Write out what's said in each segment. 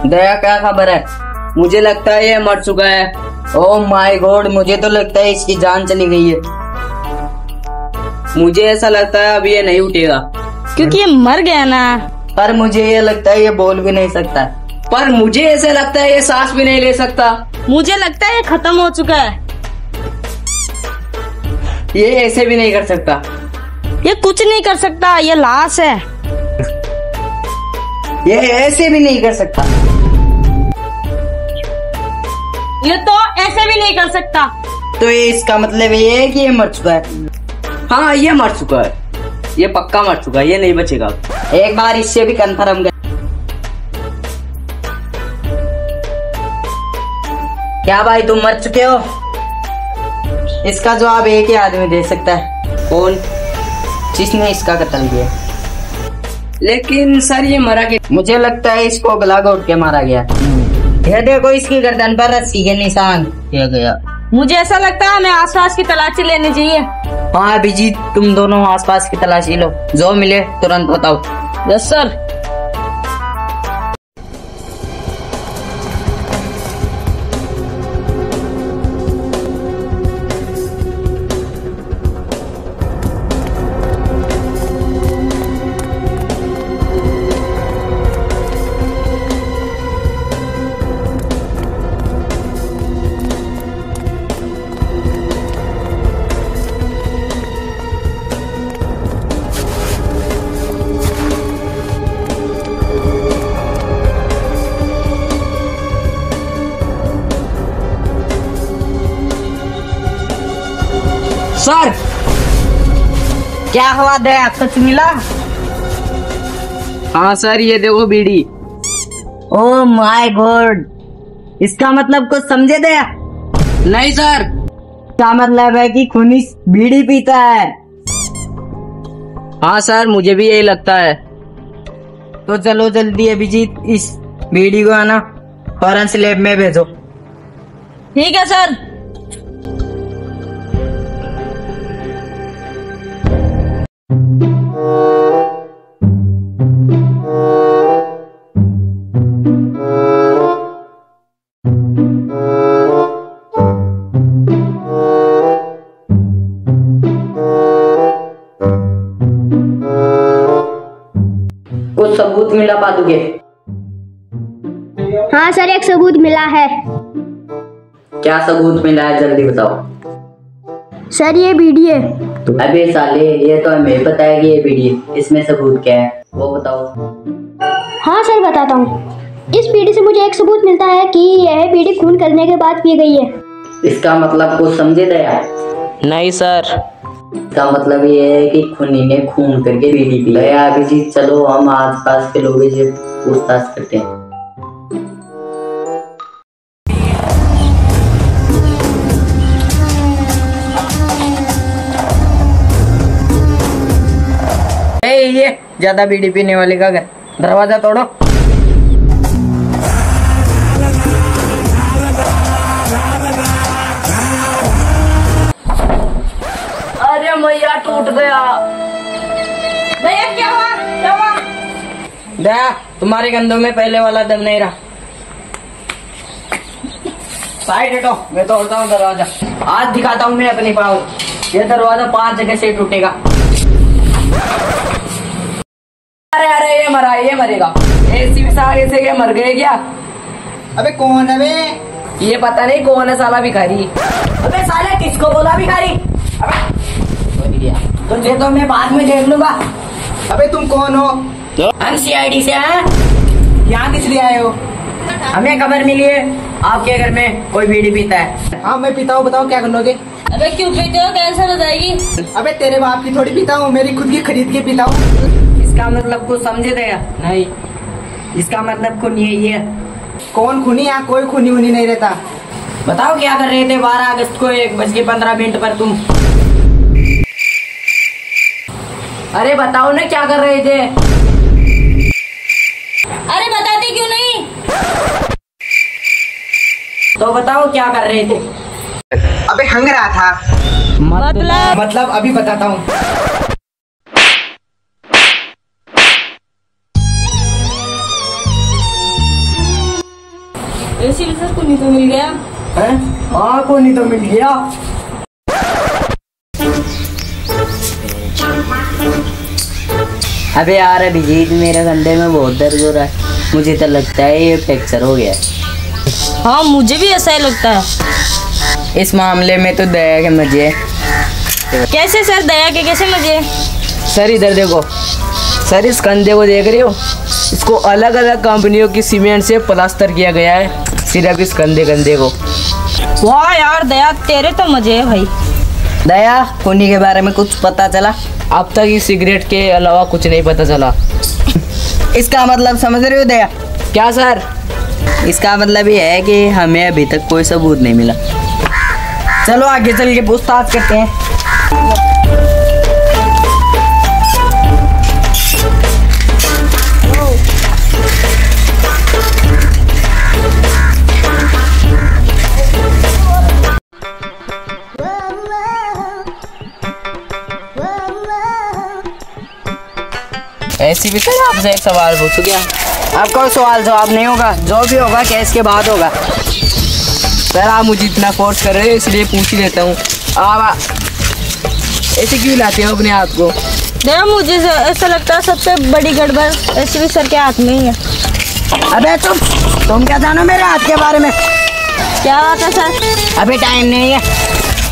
दया क्या खबर है? मुझे लगता है ये मर चुका है। ओह माय गॉड, मुझे तो लगता है इसकी जान चली गई है। मुझे ऐसा लगता है अब ये नहीं उठेगा क्योंकि ये मर गया ना। पर मुझे ये लगता है ये बोल भी नहीं सकता। पर मुझे ऐसा लगता है ये सांस भी नहीं ले सकता। मुझे लगता है ये खत्म हो चुका है। ये ऐसे भी नहीं कर सकता। ये कुछ नहीं कर सकता, ये लाश है। ये ऐसे भी नहीं कर सकता। ये तो ऐसे भी नहीं कर सकता। तो ये इसका मतलब ये है कि ये मर चुका है। हाँ ये मर चुका है, ये पक्का मर चुका है, ये नहीं बचेगा। एक बार इससे भी कंफर्म कर। क्या भाई तुम मर चुके हो? इसका जवाब एक ही आदमी दे सकता है। कौन? जिसने इसका कत्ल किया। लेकिन सर ये मरा गया। मुझे लगता है इसको गला घोट के मारा गया। ये देखो इसकी गर्दन पर रस्सी के निशान किया गया। मुझे ऐसा लगता है हमें आसपास की तलाशी लेनी चाहिए। हाँ अभिजीत, तुम दोनों आसपास की तलाशी लो, जो मिले तुरंत बताओ। Yes sir. सर क्या हुआ? दया सच मिला? हाँ सर, ये देखो बीड़ी। ओह माय गॉड, इसका मतलब कुछ समझे दया? नहीं सर। इसका मतलब है कि खूनी बीड़ी पीता है। हाँ सर, मुझे भी यही लगता है। तो चलो जल्दी अभिजीत इस बीड़ी को आना फॉरेंसिक लैब में भेजो। ठीक है सर। कुछ सबूत मिला पादुके? हाँ सर, एक सबूत मिला है। क्या सबूत मिला है, जल्दी बताओ। सर ये बीड़ी है। अबे साले, ये तो हमें पता है कि ये बीड़ी है, इसमें सबूत क्या है वो बताओ। हाँ सर बताता हूँ। इस बीड़ी से मुझे एक सबूत मिलता है कि यह बीड़ी खून करने के बाद पी गई है। इसका मतलब कुछ समझे दया? नहीं सर। इसका मतलब ये है कि खूनी ने खून करके बीड़ी पी। दया अभिजीत चलो हम आसपास के लोगों से पूछताछ करते हैं। ये ज्यादा बीड़ी पीने वाले का घर, दरवाजा तोड़ो। अरे मैया टूट गया। भैया क्या हुआ? क्या हुआ? दया तुम्हारे कंधों में पहले वाला दम नहीं रहा। साइड हटो, मैं तोड़ता हूँ दरवाजा। आज दिखाता हूँ मैं अपनी पावर। ये दरवाजा 5 जगह से टूटेगा। अरे अरे ये मरा, ये मरेगा। ऐसी सारे से ये मर गए क्या? अबे कौन है बे? ये पता नहीं कौन है साला भिखारी। अबे साले किसको बोला भिखारी? तुझे तो मैं बाद में देख लूंगा। अबे तुम कौन हो? हम CID से हैं। यहाँ किस लिए आए हो? हमें खबर मिली है आपके घर में कोई बीड़ी पीता है। हाँ मैं पीता हूँ, बताओ क्या कर लोगे? अबे क्यों पीते हो? कैंसर हो जाएगी। अबे तेरे बाप की थोड़ी पीता हूँ, मेरी खुद की खरीद के पीता हूँ। इसका मतलब कुछ समझे दया? नहीं, इसका मतलब खूनी है ये। कौन खूनी? यहाँ कोई खूनी वूनी नहीं रहता। बताओ क्या कर रहे थे 12 अगस्त को 1:15 पर तुम? अरे बताओ ना क्या कर रहे थे? अरे बताते क्यों नहीं? तो बताओ क्या कर रहे थे? अबे हंग रहा था। मतलब अभी बताता हूँ। ऐसी भी सर को नहीं तो मिल गया। हाँ को नहीं तो मिल गया। अबे यार अभिजीत मेरे कंधे में बहुत दर्द हो रहा है, मुझे तो लगता है ये फ्रैक्चर हो गया है। हाँ मुझे भी ऐसा ही लगता है। इस मामले में तो दया के मजे हैं। कैसे सर, दया के कैसे मजे? सर इधर देखो सर, इस कंधे को देख रहे हो, इसको अलग अलग कंपनियों की सीमेंट से प्लास्टर किया गया है, सिर्फ इस कंधे को। वाह यार दया, तेरे तो मजे है भाई। दया खूनी के बारे में कुछ पता चला? अब तक इस सिगरेट के अलावा कुछ नहीं पता चला। इसका मतलब समझ रहे हो दया? क्या सर? इसका मतलब ये है कि हमें अभी तक कोई सबूत नहीं मिला। चलो आगे चल के पूछताछ करते हैं। ऐसी भी सर आपसे एक सवाल पूछूं क्या? आपका सवाल जवाब नहीं होगा, जो भी होगा केस के बाद होगा। सर आप मुझे इतना फोर्स कर रहे हो इसलिए पूछ ही लेता हूँ। आप ऐसे क्यों लाते हो अपने हाथ को? दया मुझे ऐसा लगता है सबसे बड़ी गड़बड़ ऐसे भी सर के हाथ में ही है। अबे तुम क्या जानो मेरे हाथ के बारे में? क्या बात है सर? अभी टाइम नहीं है,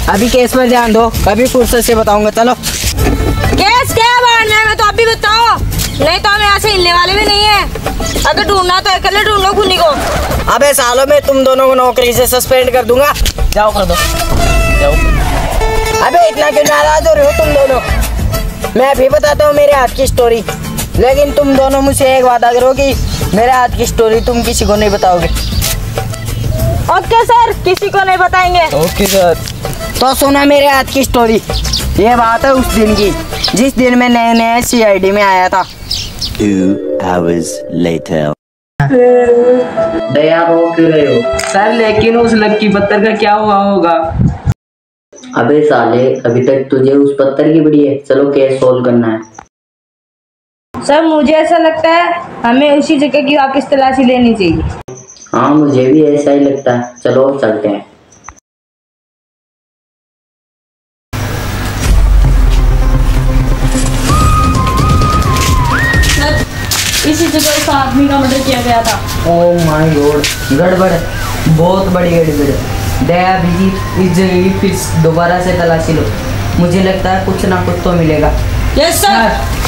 अभी केस पर ध्यान दो, कभी फुर्सत से बताऊंगा। चलो केस क्या मारना है मैं तो अभी बताओ, नहीं तो हम यहाँ से हिलने वाले भी नहीं है। अगर ढूंढना तो अकेले ढूंढ लो खूनी को। अबे सालों में तुम दोनों को नौकरी से सस्पेंड कर दूंगा। जाओ कर दो, जाओ। अबे इतना क्यों नाराज हो रहे हो तुम दोनों? मैं अभी बताता हूँ मेरे हाथ की स्टोरी, लेकिन तुम दोनों मुझसे एक वादा करो कि मेरे हाथ की स्टोरी तुम किसी को नहीं बताओगे। ओके सर, किसी को नहीं बताएंगे। Okay sir. तो सुना मेरे हाथ की स्टोरी। ये बात है उस दिन की जिस दिन मैं नए नए CID में आया था। 2 hours later. दया रो क्यों रहे हो? सर लेकिन उस लक्की पत्थर का क्या हुआ होगा? अबे साले अभी तक तुझे उस पत्थर की पड़ी है। चलो केस सोल्व करना है। सर मुझे ऐसा लगता है हमें उसी जगह की वापस तलाशी लेनी चाहिए। हाँ मुझे भी ऐसा ही लगता है, चलो चलते हैं। इसी जगह उस आदमी का मर्डर किया गया था। ओह माय गॉड, गड़बड़, बहुत बड़ी गड़बड़। दया बीजी इस जगह की फिर दोबारा से तलाशी लो, मुझे लगता है कुछ ना कुछ तो मिलेगा। Yes sir.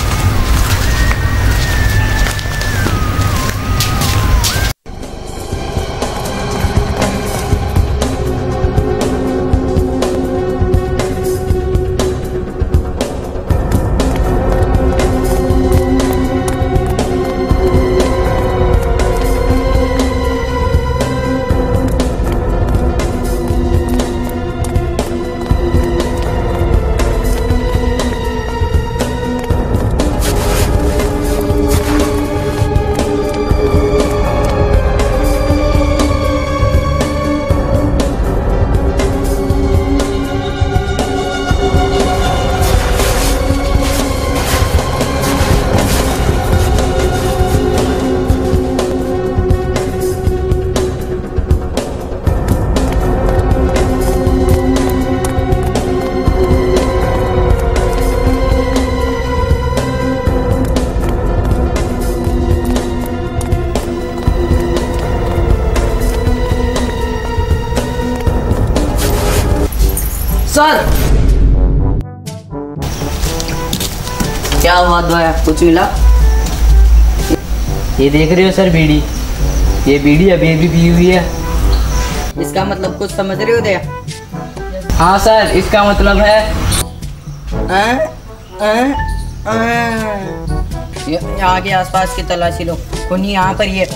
सर क्या हुआ दया, कुछ मिला? ये देख रहे हो सर बीड़ी, ये बीड़ी अभी अभी पी हुई है। इसका मतलब कुछ समझ रहे हो दया? हाँ सर, इसका मतलब है यहाँ के आसपास की तलाशी लो, खूनी यहाँ पर ही है।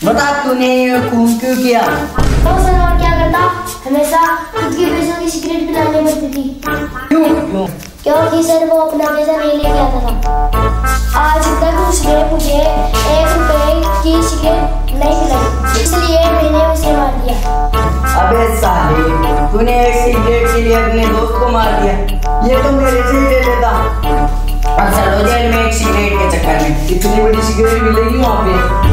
बता तूने खून क्यों किया? तो सर और क्या करता, हमेशा खुद की पैसों की सिगरेट पिलानी पड़ती थी। क्यों? क्योंकि सर वो अपना पैसा नहीं लेके आता था। आज तक उसने मुझे 1 रुपए की सिगरेट नहीं पिलाई, इसलिए मैंने उसे मार दिया। अबे साले, तूने एक सिगरेट के लिए अपने दोस्त को मार दिया, ये तो मेरे से ही ले लेता। अब चलो जेल में एक सिगरेट के चक्कर में। इतनी बड़ी सिगरेट मिलेगी वहाँ पे?